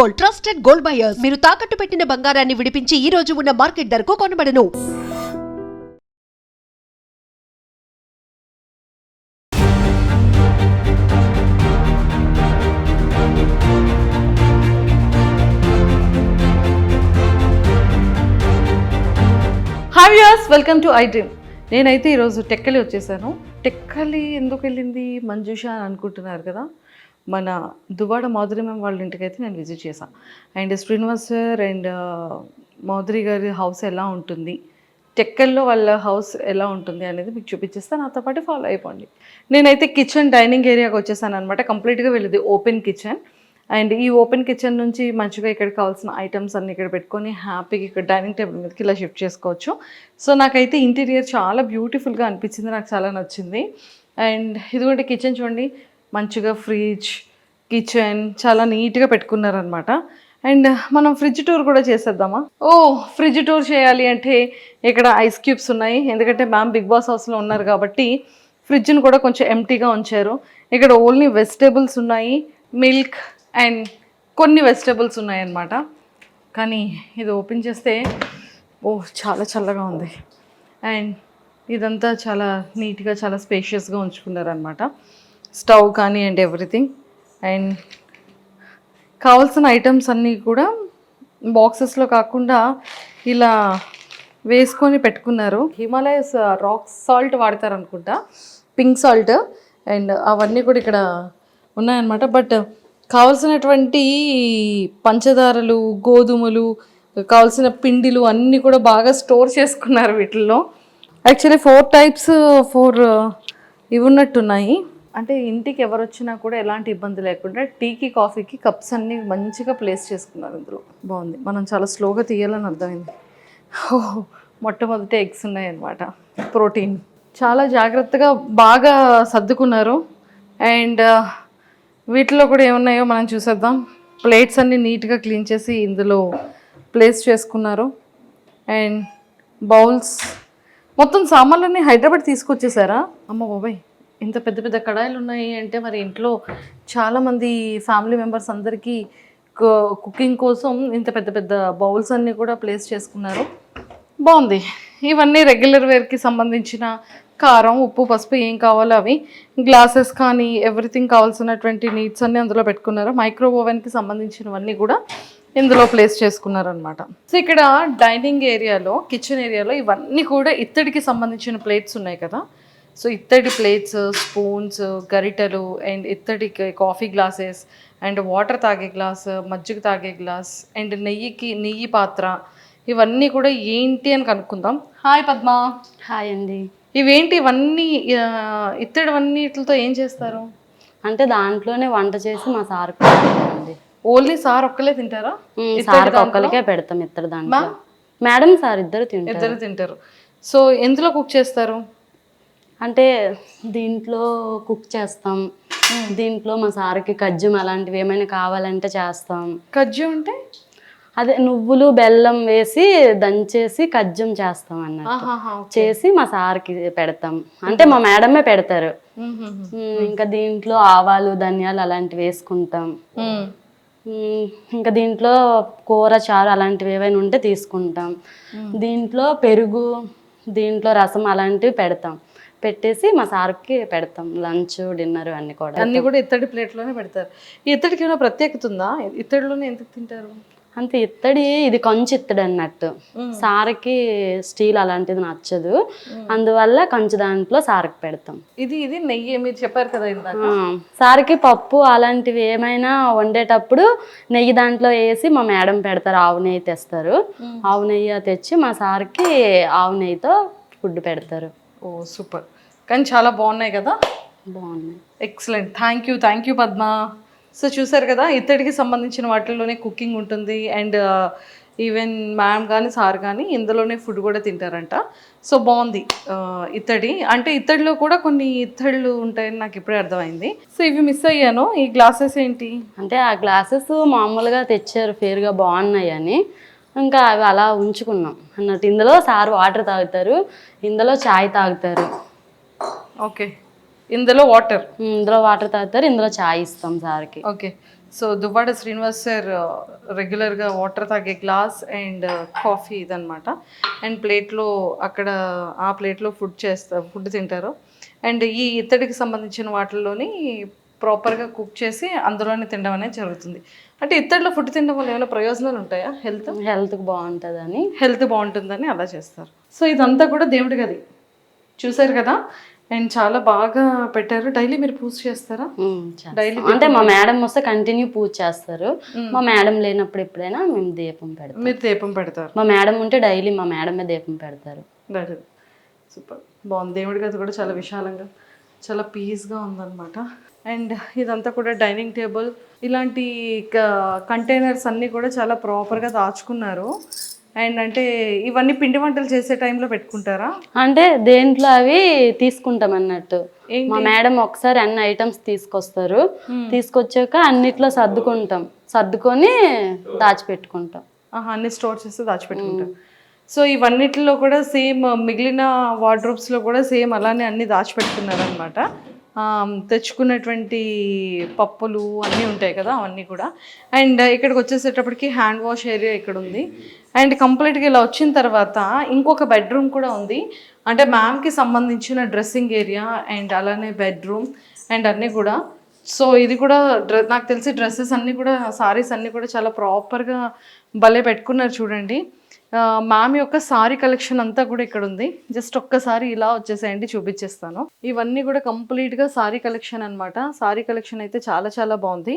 Gold, trusted gold buyers. మీరు తాకట్టు పెట్టిన బంగారాన్ని విడిపించి ఈ రోజు ఉన్న మార్కెట్ ధరకు కొనబడను. Hi viewers, welcome to I dream. నేనైతే ఈరోజు టెక్కలి వచ్చేసాను. టెక్కలి ఎందుకు వెళ్ళింది మంజుష అని అనుకుంటున్నారు కదా. మన దువ్వాడ మాధురి మ్యామ్ వాళ్ళ ఇంటికి అయితే నేను విజిట్ చేశాను. And Srinivas sir and Madhuri గారి హౌస్ ఎలా ఉంటుంది, టెక్కల్లో వాళ్ళ హౌస్ ఎలా ఉంటుంది అనేది మీకు చూపించేస్తాను. నాతో పాటు ఫాలో అయిపోండి. నేనైతే కిచెన్ డైనింగ్ ఏరియాకి వచ్చేసాను అనమాట. కంప్లీట్గా వెళ్ళేది ఓపెన్ కిచెన్. అండ్ ఈ ఓపెన్ కిచెన్ నుంచి మంచిగా ఇక్కడ కావాల్సిన ఐటమ్స్ అన్ని ఇక్కడ పెట్టుకొని హ్యాపీగా ఇక్కడ డైనింగ్ టేబుల్ మీదకి ఇలా షిఫ్ట్ చేసుకోవచ్చు. సో నాకైతే ఇంటీరియర్ చాలా బ్యూటిఫుల్గా అనిపించింది, నాకు చాలా నచ్చింది. అండ్ ఇదిగోండి కిచెన్ చూడండి, మంచిగా ఫ్రిడ్జ్, కిచెన్ చాలా నీట్గా పెట్టుకున్నారనమాట. అండ్ మనం ఫ్రిడ్జ్ టూర్ కూడా చేసేద్దామా? ఫ్రిడ్జ్ టూర్ చేయాలి అంటే ఇక్కడ ఐస్ క్యూబ్స్ ఉన్నాయి, ఎందుకంటే మ్యామ్ బిగ్ బాస్ హౌస్లో ఉన్నారు కాబట్టి ఫ్రిడ్జ్ని కూడా కొంచెం ఎంటీగా ఉంచారు. ఇక్కడ ఓన్లీ వెజిటేబుల్స్ ఉన్నాయి, మిల్క్ అండ్ కొన్ని వెజిటేబుల్స్ ఉన్నాయన్నమాట. కానీ ఇది ఓపెన్ చేస్తే చాలా చల్లగా ఉంది. అండ్ ఇదంతా చాలా నీట్గా చాలా స్పేషియస్గా ఉంచుకున్నారనమాట. స్టవ్ కానీ అండ్ ఎవ్రీథింగ్. అండ్ కావాల్సిన ఐటమ్స్ అన్నీ కూడా బాక్సెస్లో కాకుండా ఇలా వేసుకొని పెట్టుకున్నారు. హిమాలయస్ రాక్ సాల్ట్ వాడతారనుకుంటా, పింక్ సాల్ట్. అండ్ అవన్నీ కూడా ఇక్కడ ఉన్నాయన్నమాట. బట్ కావలసినటువంటి పంచదారలు, గోధుమలు, కావాల్సిన పిండిలు అన్నీ కూడా బాగా స్టోర్ చేసుకున్నారు వీటిల్లో. యాక్చువల్లీ 4 టైప్స్ ఇవి ఉన్నట్టున్నాయి. అంటే ఇంటికి ఎవరు వచ్చినా కూడా ఎలాంటి ఇబ్బంది లేకుండా టీకి కాఫీకి కప్స్ అన్నీ మంచిగా ప్లేస్ చేసుకున్నారు ఇందులో. బాగుంది. మనం చాలా స్లోగా తీయాలని అర్థమైంది. మొట్టమొదటి ఎగ్స్ ఉన్నాయన్నమాట, ప్రోటీన్. చాలా జాగ్రత్తగా బాగా సర్దుకున్నారు. అండ్ వీటిలో కూడా ఏమున్నాయో మనం చూసేద్దాం. ప్లేట్స్ అన్నీ నీట్గా క్లీన్ చేసి ఇందులో ప్లేస్ చేసుకున్నారు. అండ్ బౌల్స్, మొత్తం సామాన్లన్నీ హైదరాబాద్ తీసుకొచ్చేసారా? అమ్మ బాబాయ్, ఇంత పెద్ద పెద్ద కడాయిలు ఉన్నాయి అంటే మరి ఇంట్లో చాలామంది ఫ్యామిలీ మెంబర్స్ అందరికీ కుకింగ్ కోసం ఇంత పెద్ద పెద్ద బౌల్స్ అన్నీ కూడా ప్లేస్ చేసుకున్నారు. బాగుంది. ఇవన్నీ రెగ్యులర్ వేర్కి సంబంధించిన కారం, ఉప్పు, పసుపు ఏం కావాలో అవి, గ్లాసెస్ కానీ ఎవ్రీథింగ్ కావాల్సినటువంటి నీడ్స్ అన్నీ అందులో పెట్టుకున్నారు. మైక్రో ఓవెన్కి సంబంధించినవన్నీ కూడా ఇందులో ప్లేస్ చేసుకున్నారనమాట. సో ఇక్కడ డైనింగ్ ఏరియాలో, కిచెన్ ఏరియాలో ఇవన్నీ కూడా ఇత్తడికి సంబంధించిన ప్లేట్స్ ఉన్నాయి కదా. సో ఇత్తడి ప్లేట్స్, స్పూన్స్, గరిటెలు అండ్ ఇత్తడి కాఫీ గ్లాసెస్ అండ్ వాటర్ తాగే గ్లాస్, మజ్జిగ తాగే గ్లాస్ అండ్ నెయ్యి పాత్ర, ఇవన్నీ కూడా ఏంటి అని కనుక్కుందాం. హాయ్ పద్మ. హాయ్ అండి. ఇవేంటి ఇవన్నీ? ఇత్తడివన్నిటితో ఏం చేస్తారు? అంటే దాంట్లోనే వంట చేసి మా సార్ అండి. ఓన్లీ సార్ ఒక్కలే తింటారా? సార్ ఒక్కరికే పెడతాం ఇత్తడి దాంట్లో. మేడం సార్ ఇద్దరు తింటారు. సో ఎందులో కుక్ చేస్తారు? అంటే దీంట్లో కుక్ చేస్తాం. దీంట్లో మా సార్కి కజ్జం అలాంటివి ఏమైనా కావాలంటే చేస్తాం. కజ్జం అంటే అదే నువ్వులు బెల్లం వేసి దంచేసి కజ్జం చేస్తాం అన్నట్టు. చేసి మా సార్కి పెడతాం. అంటే మా మేడమే పెడతారు. ఇంకా దీంట్లో ఆవాలు, ధనియాలు అలాంటివి వేసుకుంటాం. ఇంకా దీంట్లో కూర, చారు అలాంటివి ఏవైనా ఉంటే తీసుకుంటాం. దీంట్లో పెరుగు, దీంట్లో రసం అలాంటివి పెడతాం. పెట్టేసి మా సార్కి పెడతాం. లంచ్, డిన్నర్ అన్నీ కూడా ఇత్తడి ప్లేట్లోనే పెడతారు. ఈ ఇత్తడికి ఏమైనా ప్రత్యేకత ఉందా? ఇత్తడిలోనే ఎందుకు తింటారు? అంతే, ఇత్తడి ఇది కంచు ఇత్తడి అన్నట్టు. సార్కి స్టీల్ అలాంటిది నచ్చదు, అందువల్ల కంచు దాంట్లో సార్కి పెడతాం. ఇది నెయ్యి మీరు చెప్పారు కదా ఇందాక. సార్కి పప్పు అలాంటివి ఏమైనా వండేటప్పుడు నెయ్యి దాంట్లో వేసి మా మేడం పెడతారు. ఆవు నెయ్యి తెస్తారు. ఆవు నెయ్యి తెచ్చి మా సార్కి ఆవు నెయ్యితో ఫుడ్ పెడతారు. సూపర్. కానీ చాలా బాగున్నాయి కదా. బాగున్నాయి. Excellent. Thank you Padma. So చూసారు కదా, ఇత్తడికి సంబంధించిన వాటిల్లోనే కుకింగ్ ఉంటుంది. అండ్ ఈవెన్ మ్యామ్ కానీ సార్ కానీ ఇందులోనే ఫుడ్ కూడా తింటారంట. సో బాగుంది. ఇత్తడి అంటే ఇత్తడిలో కూడా కొన్ని ఇత్తళ్ళు ఉంటాయని నాకు ఇప్పుడే అర్థమైంది. సో ఇవి మిస్ అయ్యాను. ఈ గ్లాసెస్ ఏంటి అంటే ఆ గ్లాసెస్ మామూలుగా తెచ్చారు, ఫేర్గా బాగున్నాయి అని. ఇంకా అవి అలా ఉంచుకున్నాం అన్నట్టు. ఇందులో సార్ వాటర్ తాగుతారు, ఇందులో చాయ్ తాగుతారు. ఓకే. ఇందులో వాటర్ తాగుతారు, ఇందులో చాయ్ ఇస్తాం సార్కి. Okay. So Duvvada Srinivas sir రెగ్యులర్గా వాటర్ తాగే గ్లాస్ అండ్ కాఫీ ఇదనమాట. అండ్ ప్లేట్లో అక్కడ ఆ ప్లేట్లో ఫుడ్ తింటారు. అండ్ ఈ ఇత్తడికి సంబంధించిన వాటిల్లోని ప్రాపర్గా కుక్ చేసి అందులోనే తినడం అనేది జరుగుతుంది. అంటే ఇత్తడిలో ఫుడ్ తినడం వల్ల ఏమైనా ప్రయోజనాలు ఉంటాయా? హెల్త్కి బాగుంటుందని. హెల్త్ బాగుంటుందని అలా చేస్తారు. సో ఇదంతా కూడా దేవుడి గది చూసారు కదా. అండ్ చాలా బాగా పెట్టారు. డైలీ మీరు పూజ చేస్తారా? డైలీ అంటే మా మేడం వస్తే కంటిన్యూ పూజ చేస్తారు. మా మేడం లేనప్పుడు ఎప్పుడైనా మేము దీపం పెడతాం. మీరు దీపం పెడతారు? మా మేడం ఉంటే డైలీ మా మేడమే దీపం పెడతారు. సూపర్ బాగుంది. దేవుడి గది కూడా చాలా విశాలంగా చాలా పీస్గా ఉందన్నమాట. అండ్ ఇదంతా కూడా డైనింగ్ టేబుల్, ఇలాంటి కంటైనర్స్ అన్నీ కూడా చాలా ప్రాపర్గా దాచుకున్నారు. అండ్ అంటే ఇవన్నీ పిండి వంటలు చేసే టైంలో పెట్టుకుంటారా? అంటే దేంట్లో అవి తీసుకుంటాం అన్నట్టు. మా మేడం ఒకసారి అన్ని ఐటమ్స్ తీసుకొస్తారు. తీసుకొచ్చాక అన్నిట్లో సర్దుకొని దాచిపెట్టుకుంటాం. అన్ని స్టోర్ చేసి దాచిపెట్టుకుంటాం. సో ఇవన్నిటిలో కూడా సేమ్ మిగిలిన వార్డ్రోబ్స్లో కూడా సేమ్ అలానే అన్ని దాచిపెట్టుకున్నారు అనమాట. తెచ్చుకున్నటువంటి పప్పులు అన్నీ ఉంటాయి కదా, అవన్నీ కూడా. అండ్ ఇక్కడికి వచ్చేసేటప్పటికి హ్యాండ్ వాష్ ఏరియా ఇక్కడ ఉంది. అండ్ కంప్లీట్గా ఇలా వచ్చిన తర్వాత ఇంకొక బెడ్రూమ్ కూడా ఉంది. అంటే మ్యామ్కి సంబంధించిన డ్రెస్సింగ్ ఏరియా అండ్ అలానే బెడ్రూమ్ అండ్ అన్నీ కూడా. సో ఇది కూడా నాకు తెలిసి డ్రెస్సెస్ అన్నీ కూడా, సారీస్ అన్నీ కూడా చాలా ప్రాపర్గా భలే పెట్టుకున్నారు చూడండి. మ్యామ్ యొక్క సారీ కలెక్షన్ అంతా కూడా ఇక్కడ ఉంది. జస్ట్ ఒక్కసారి ఇలా వచ్చేసేయండి, చూపించేస్తాను. ఇవన్నీ కూడా కంప్లీట్గా సారీ కలెక్షన్ అనమాట. సారీ కలెక్షన్ అయితే చాలా చాలా బాగుంది.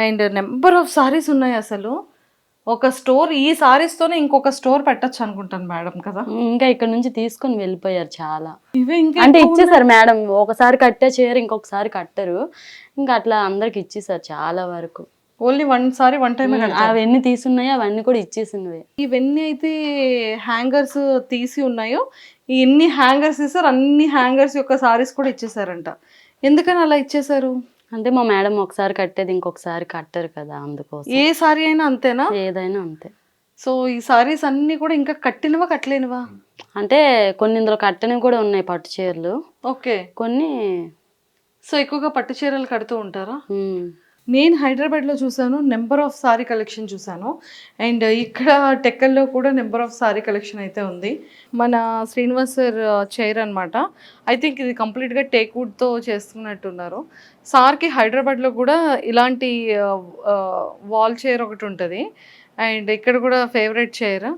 అండ్ నెంబర్ ఆఫ్ సారీస్ ఉన్నాయి. అసలు ఒక స్టోర్ ఈ సారీస్తోనే ఇంకొక స్టోర్ పెట్టచ్చు అనుకుంటాను మేడం కదా. ఇంకా ఇక్కడ నుంచి తీసుకొని వెళ్ళిపోయారు చాలా. ఇవే ఇంకా అంటే ఇచ్చేసారు మేడం. ఒకసారి కట్టే చీర ఇంకొకసారి కట్టరు. ఇంకా అట్లా అందరికి ఇచ్చేసారు చాలా వరకు. ఓన్లీ వన్ టైం అవన్నీ తీసున్నాయో అవన్నీ కూడా ఇచ్చేసినవి. ఇవన్నీ అయితే హ్యాంగర్స్ తీసి ఉన్నాయో, ఎన్ని హ్యాంగర్స్ ఇస్తారు అన్ని హ్యాంగర్స్ యొక్క సారీస్ కూడా ఇచ్చేసారంట. ఎందుకని అలా ఇచ్చేసారు? అంటే మా మేడం ఒకసారి కట్టేది ఇంకొకసారి కట్టరు కదా, అందుకోసం. ఏ సారీ అయినా అంతేనా? ఏదైనా అంతే. సో ఈ సారీస్ అన్ని కూడా ఇంకా కట్టినవా కట్టలేనివా? అంటే కొన్ని ఇందులో కట్టనివి కూడా ఉన్నాయి, పట్టు చీరలు. ఓకే. కొన్ని. సో ఎక్కువగా పట్టు చీరలు కడుతూ ఉంటారా? నేను హైదరాబాద్లో చూసాను, నెంబర్ ఆఫ్ సారీ కలెక్షన్ చూసాను. అండ్ ఇక్కడ టెక్కల్లో కూడా నెంబర్ ఆఫ్ సారీ కలెక్షన్ అయితే ఉంది. మన శ్రీనివాస్ సార్ చైర్ అనమాట. ఐ థింక్ ఇది కంప్లీట్గా టేక్ వుడ్తో చేస్తున్నట్టున్నారు. సార్కి హైదరాబాద్లో కూడా ఇలాంటి వాల్ చైర్ ఒకటి ఉంటుంది. అండ్ ఇక్కడ కూడా ఫేవరెట్ చైర్.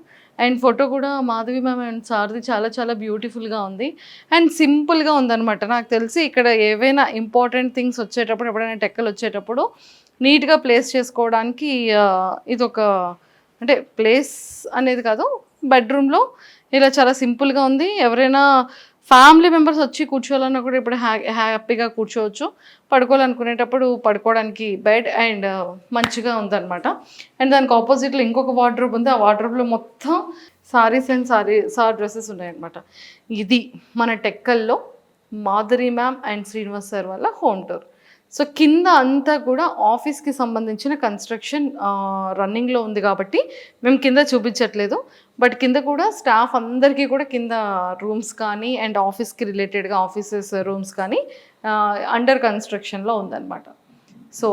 అండ్ ఫోటో కూడా మాధవి మ్యామ్ అండ్ సార్ది చాలా చాలా బ్యూటిఫుల్గా ఉంది. అండ్ సింపుల్గా ఉందన్నమాట. నాకు తెలిసి ఇక్కడ ఏవైనా ఇంపార్టెంట్ థింగ్స్ వచ్చేటప్పుడు, ఎప్పుడైనా టెక్కలు వచ్చేటప్పుడు నీట్గా ప్లేస్ చేసుకోవడానికి ఇది ఒక, అంటే ప్లేస్ అనేది కాదు, బెడ్రూమ్లో ఇలా చాలా సింపుల్గా ఉంది. ఎవరైనా ఫ్యామిలీ మెంబర్స్ వచ్చి కూర్చోవాలన్నా కూడా ఇప్పుడు హ్యాపీగా కూర్చోవచ్చు. పడుకోవాలనుకునేటప్పుడు పడుకోవడానికి బెడ్ అండ్ మంచిగా ఉందన్నమాట. అండ్ దానికి ఆపోజిట్లో ఇంకొక వార్డ్రోబ్ ఉంది. ఆ వార్డ్రోబ్లో మొత్తం సారీస్ అండ్ సార్ డ్రెస్సెస్ ఉన్నాయన్నమాట. ఇది మన టెక్కల్లో Madhuri ma'am and Srinivas sir వల్ల హోమ్ టూర్. సో కింద అంతా కూడా ఆఫీస్కి సంబంధించిన కన్స్ట్రక్షన్ రన్నింగ్లో ఉంది కాబట్టి మేము కింద చూపించట్లేదు. బట్ కింద కూడా స్టాఫ్ అందరికీ కూడా కింద రూమ్స్ కానీ అండ్ ఆఫీస్కి రిలేటెడ్గా ఆఫీసెస్ రూమ్స్ కానీ అండర్ కన్స్ట్రక్షన్లో ఉందన్నమాట. సో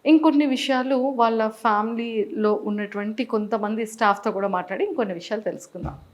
ఇంకొన్ని విషయాలు వాళ్ళ ఫ్యామిలీలో ఉన్నటువంటి కొంతమంది స్టాఫ్తో కూడా మాట్లాడి ఇంకొన్ని విషయాలు తెలుసుకుందాం.